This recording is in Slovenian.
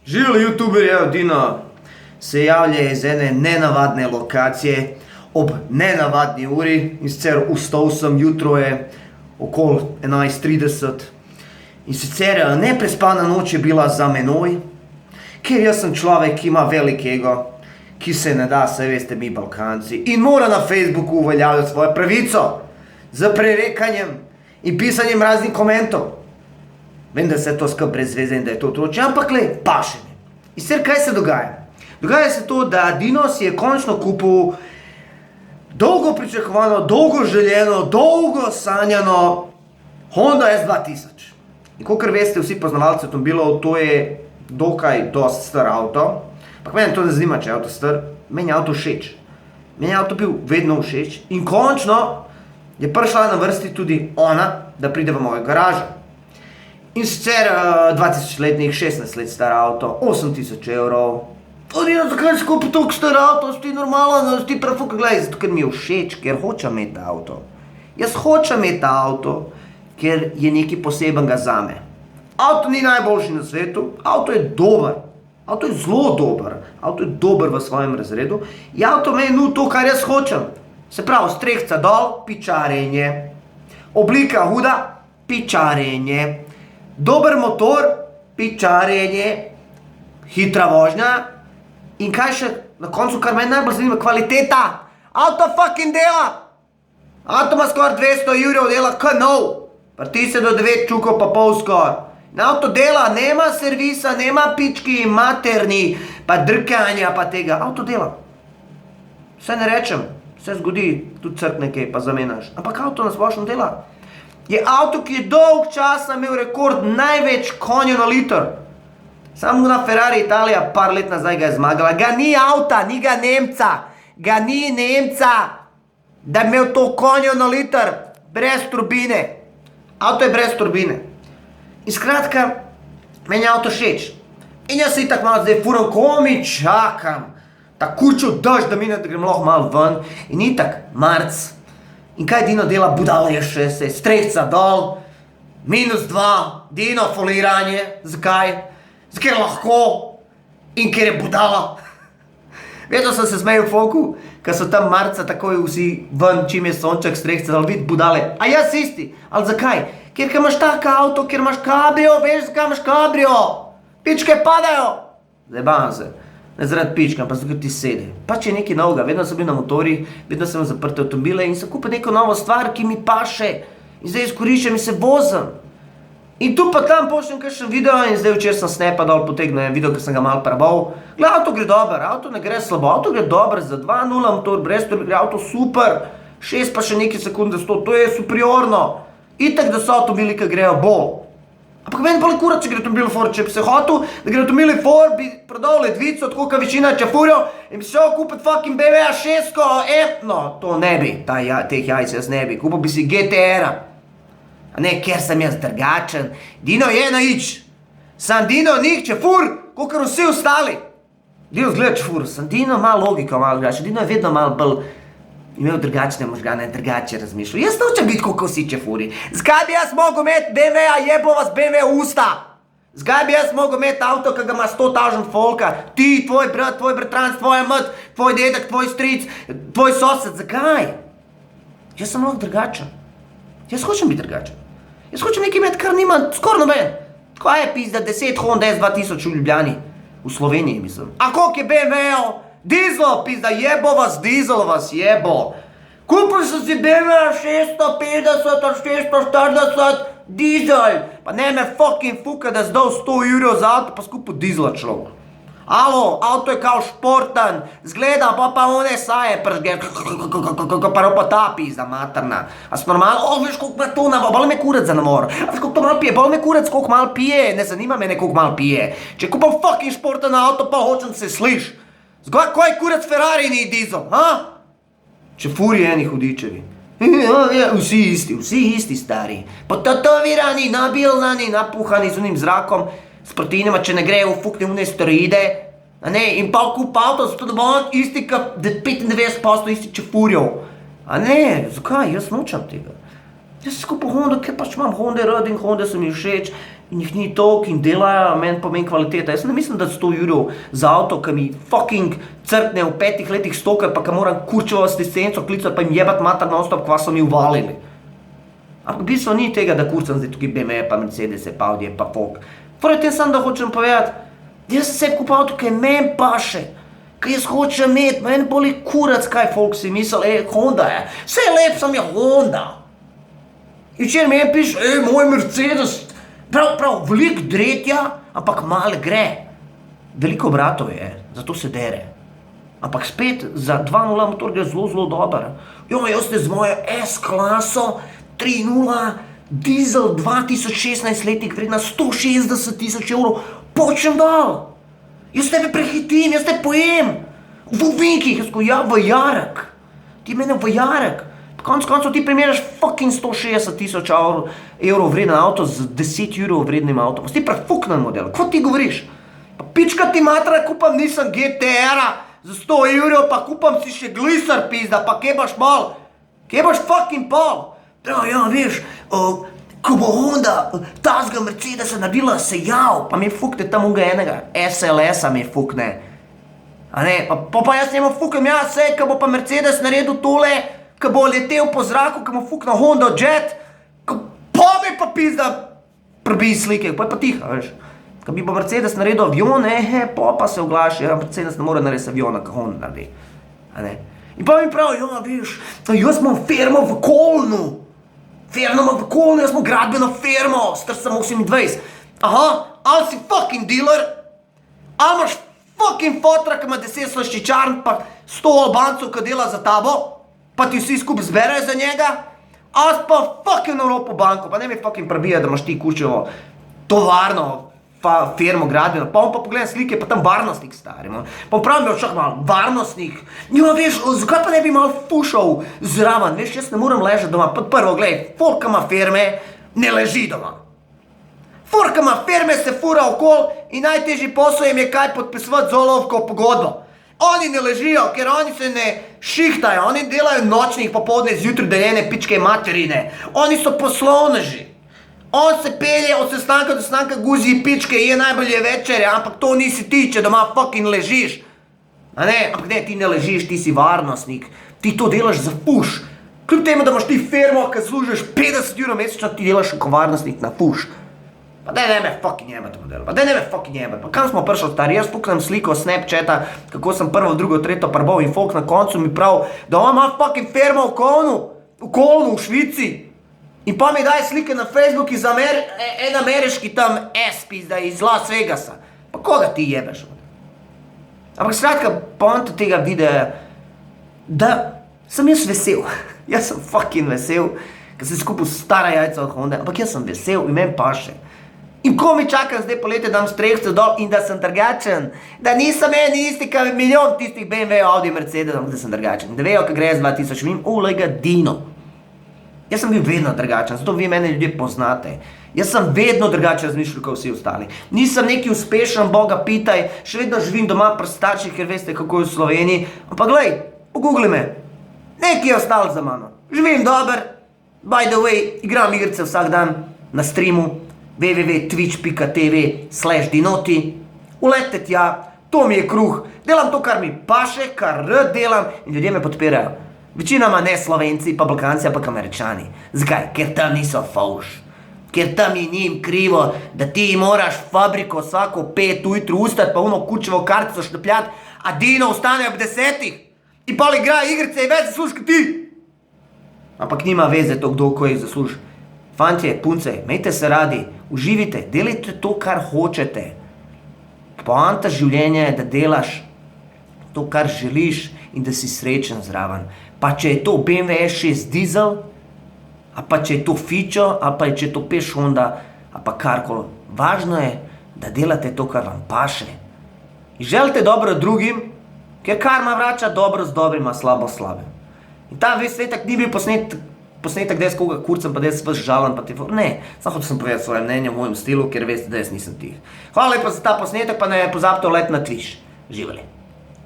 Živeli youtuberi, evo Dino se javlja iz ene nenavadne lokacije ob nenavadni uri, in sicer vstal sem, jutro je okoli 11:30 in sicer neprespana noč je bila za menoj, ker jaz sem človek, ki ima velik ego, ki se ne da, saj veste mi Balkanci, in mora na Facebooku uveljavljati svojo pravico z prerekanjem in pisanjem raznih komentov. Vem, da se to skrb brez veze in da je to otroče, ampak le, paše mi. In sicer kaj se dogaja? Dogaja se to, da Dino si je končno kupil dolgo pričakovano, dolgo željeno, dolgo sanjano Honda S2000. In kakor veste vsi poznavalci avtomobilov, to je dokaj dosti star avto. Ampak mene to ne zanima, če je avto star, meni je avto všeč. Meni je avto bil vedno všeč in končno je prišla na vrsti tudi ona, da pride v mojo garažo. In sicer 2000-letnik, 16 let star avto, 8000 evrov. Odino, zakaj si kupil toliko star avto, si ti normalno, si ti prafuka, gledaj, zato ker mi je všeč, ker hočem imeti avto. Jaz hočem imeti avto, ker je nekaj posebenega zame. Avto ni najboljši na svetu, avto je dober, avto je zelo dober, avto je dober v svojem razredu in avto me je nudil to, kar jaz hočem. Se pravi, strehca dol, pičarenje, oblika huda, pičarenje, dober motor, pičarenje, hitra vožnja in kaj še na koncu, kar me najbolj zanima, kvaliteta. Avto fucking dela! Avto ima skoraj 200 evrov dela, kaj nov. Prti se do 9 čukov pa pol skoraj. Avto dela, nema servisa, nema pički, materni, pa drkanja, pa tega. Avto dela. Vse ne rečem, vse zgodi, tudi crkne kaj, pa zamenjaš. Ampak avto na splošno dela. Je avto, ki je dolg časa imel rekord največ konjev na liter. Samo na Ferrari Italija par let nazaj ga je zmagala. Ga ni avta, ni ga Nemca. Ga ni Nemca, da je imel to konjev na liter, brez turbine. Avto je brez turbine. In skratka, meni je avto všeč. In jaz se itak malo zdaj furam, ko mi čakam. Ta kučo daž, da mine, da grem lahko malo ven. In itak, marc. In kaj Dino dela? Budala je še se, strehca dol, -2, Dino foliranje. Zakaj? Ker lahko in ker je budala. Vedno sem se smejal folku, ker so tam marca takoj vsi ven, čim je sonček, strehca dol, vid budale. A jaz isti. Ali zakaj? Ker imaš tako avto, ker imaš kabrio, veš zakaj imaš kabrio? Pičke padajo. Zabavam se. Ne zaradi pička, pa zato ker ti sedi. Pač je nekaj novega, vedno sem bil na motorjih, vedno sem zaprte avtomobile in sem kupil neko novo stvar, ki mi paše. In zdaj izkoriščam in se vozim. In tu pa tam pošljem kakšen video in zdaj včeraj sem snepa dol potegnil video, ker sem ga malo prebal. Gled, avto gre dober, avto ne gre slabo, avto gre dober za 2.0 motor, brez turbine, gre avto super. 6 pa še nekaj sekunde 100, to je superiorno. Itak, da so avtomobili, ki grejo bolj. Ampak meni boli kurac, če gre avtomobil for, če bi se hotel, da gre avtomobil for, bi prodal ledvico, tako ka večina čafurjo in bi šel kupiti fucking BMW 6, no, to ne bi, teh jajc jaz ne bi, kupil bi si GTR-a. A ne, ker sem jaz drugačen. Dino je na ič. Sam Dino nik čefur, kakor vsi ostali. Dino zgleda čefur, sam Dino ima logiko malo drugačen. Dino je vedno malo bolj imel drugačne možgane, drugače razmišljal. Jaz nočem biti kakor vsi čefuri. Zakaj bi jaz mogel imeti BMW-a, jebo vas BMW usta? Zakaj bi jaz mogel imeti avto, ki ga ima 100.000 folka? Ti, tvoj brat, tvoj bratranc, tvoja mat, tvoj dedek, tvoj stric, tvoj sosed, zakaj? Jaz sem lahko drugačen. Jaz hočem biti drugačen. Jaz hočem nekaj imeti, kar nima skoraj noben. Kaj je pizda 10 Honda S2000 v Ljubljani? V Sloveniji, mislim. A koliko je BMW-o? Dizel, pizda, jebo vas, dizel vas, jebo. Kupil sem si BMW 650, 640, dizel. Pa ne me fucking fuka, da zdal 100 evrov za avto, pa skupil dizela človek. Alo, avto je kao športan, zgleda, pa one saje pržge, pa ta pizda materna. A si normalno, veš koliko ima to, boli me kurac za namor. A veš koliko to malo pije, boli me kurac koliko malo pije, ne zanima me koliko malo pije. Če kupam fucking športan avto, pa hočem se sliš. Zgledaj, koji kurac Ferrari ni dizel, ha? Če furi eni hudičevi. Vsi isti stari. Potatovirani, nabilnani, napuhani z unim zrakom, s proteinama, če ne grejo v fukne une steroide, a ne, in pa kup avto, zato da bo on isti, ka 95% isti čefurjev. A ne, zakaj, jaz nočem tega. Jaz si skupil Honda, ker pač imam Honda rad in Honda se mi všeč in jih ni toliko in delajo, meni pomeni kvaliteta. Jaz ne mislim, da 100 evrov za avto, ki mi fucking crkne v 5 letih stokaj, pa ki moram kurčevo asistenco klicati, pa jim jebat mater non-stop, kva so mi uvalili. Ampak v bistvu ni tega, da kurcam zdaj tukaj BMW, pa Mercedes, pa Audi, pa Fok. Torej, tem sam, da hočem povedati, jaz sem sebi kupil avto, ki meni paše, ki jaz hočem imeti, meni boli kurac, kaj folk si misli, Honda je, vse je lep, sam je Honda. In če mi piše, moj Mercedes, prav, veliko dretja, ampak malo gre. Veliko bratov je, zato se dere. Ampak spet, za 2.0 motor gre zelo dober. Jaz ste z mojo S-klaso, 3.0, dizel 2016 letnik vredna 160.000 evrov, počem dal. Jaz tebe prehitim, jaz te pojem. V ovinkih, jaz v jarek. Ti mene v jarek. Konc koncev ti primeraš fucking 160.000 evrov vreden avto z 10 evrov vrednim avtom. Ti prefuknen model. Kva ti govoriš? Pa pička ti matra, kupam nisem GTR-a za 100 evrov, pa kupam si še gliser pizda, pa kebaš mal. Kebaš fucking pol. Ja, veš, ko bo Honda tazga Mercedesa naredila sejav, pa mi fukne tam unga enega SLS-a mi fukne. A ne, pa jaz njemu fukam, ja, sej, ko bo pa Mercedes naredil tole, ko bo letel po zraku, ko mu fukna Honda Jet, pa mi pa pizda prbi slike, pa je pa tiha, veš. Ko bi bo Mercedes naredil avion, pa se oglaši, ja, Mercedes ne more narediti aviona, ko Honda naredi. A ne. In pa mi pravi, ja, veš, jaz imam firmo v Kolnu. Jaz imam gradbeno firmo, star sem 28. Aha, ali si fucking dealer? Ali imaš fucking fotra, ki ima 10 slaščičarn, pa 100 Albancov, ki dela za tabo, pa ti vsi skupaj zberajo za njega? Ali pa fucking Evropo banko, pa ne mi fucking prebija, da imaš ti kučevo tovarno, firmo gradbeno, pa on pa pogledam slike, pa tam varnostnik stari, pa pravim, čak malo, varnostnik, ja, veš, zakaj pa ne bi malo fušal zraven, veš, jaz ne moram ležati doma, prvo, glej, folk, ki ima firme, ne leži doma. Folk, ki ima firme, se fura okol in najtežji posel jim je kaj podpisovati zolovko pogodbo. Oni ne ležijo, ker oni se ne šihtajo, oni delajo nočnih popoldne zjutraj deljene pičke materine, oni so poslovneži. On se pelje od sestanka do sestanka, guzi pičke, je najbolje večere, ampak to nisi ti, če doma fucking ležiš. A ne, ampak ne, ti ne ležiš, ti si varnostnik, ti to delaš za fuš. Kljub temu, da imaš ti firmo, ki služiš 50 evrov mesečno, ti delaš kot varnostnik na fuš. Pa daj ne me fucking jebati model, pa kam smo prišli stari, jaz fuknem sliko Snapchata, kako sem prvo, drugo, tretjo prbal in folk na koncu mi prav, da on ima fucking firmo v Kolnu, v Švici. In pa mi daj slike na Facebook iz en ameriški tam S-pis, da je iz Las Vegasa. Pa koga ti jebeš? Ampak skratka, poanta tega videa, da sem jaz vesel. Jaz sem fucking vesel, ker sem skupil stara jajca od Honda, ampak jaz sem vesel in meni paše. In ko mi čakam zdaj poletje, dam strehce dol in da sem drugačen, da nisem eni isti, ka milijon tistih BMW, Audi, Mercedes, da sem drugačen. Da vejo, ka gre z 2000, vim, lega Dino. Jaz sem bil vedno drugačen, zato vi mene ljudje poznate. Jaz sem vedno drugače razmišljal kot vsi ostali. Nisem neki uspešen, Boga pitaj, še vedno živim doma pri starših, ker veste, kako je v Sloveniji. Ampak glej, pogoogli me, nekaj je ostalo za mano. Živim dober, by the way, igram igrice vsak dan na streamu www.twitch.tv/dinoti. Uletite tja, to mi je kruh, delam to, kar mi paše, kar rad delam in ljudje me podpirajo. Večinoma ne Slovenci, pa Balkanci, pa Američani. Zakaj? Ker tam niso fauš. Ker tam je njim krivo, da ti moraš fabriko vsako 5 ujutru ustati, pa uno kučevo kartico štepljati, a Dino ustane ob 10. In pol igra igrice in več zasluži kot ti. Ampak nima veze to, kdo ko jih zasluži. Fantje, punce, imejte se radi, uživite, delajte to, kar hočete. Poanta življenja je, da delaš to, kar želiš in da si srečen zraven. Pa če je to BMW S6 dizel, a pa če je to Fičo, a pa če je to Peš Honda, a pa karkoli. Važno je, da delate to, kar vam paše. In želite dobro drugim, ker karma vrača dobro z dobrim, a slabo s slabim. In ta svetek ni bil posnetek, da jaz koga kurcem, pa da jaz vas žalim, pa te... Ne, samo hotel sem povedati svoje mnenje v mojem stilu, ker veste, da jaz nisem tih. Hvala lepa za ta posnetek, pa ne pozabite uleti na Twitch. Živeli.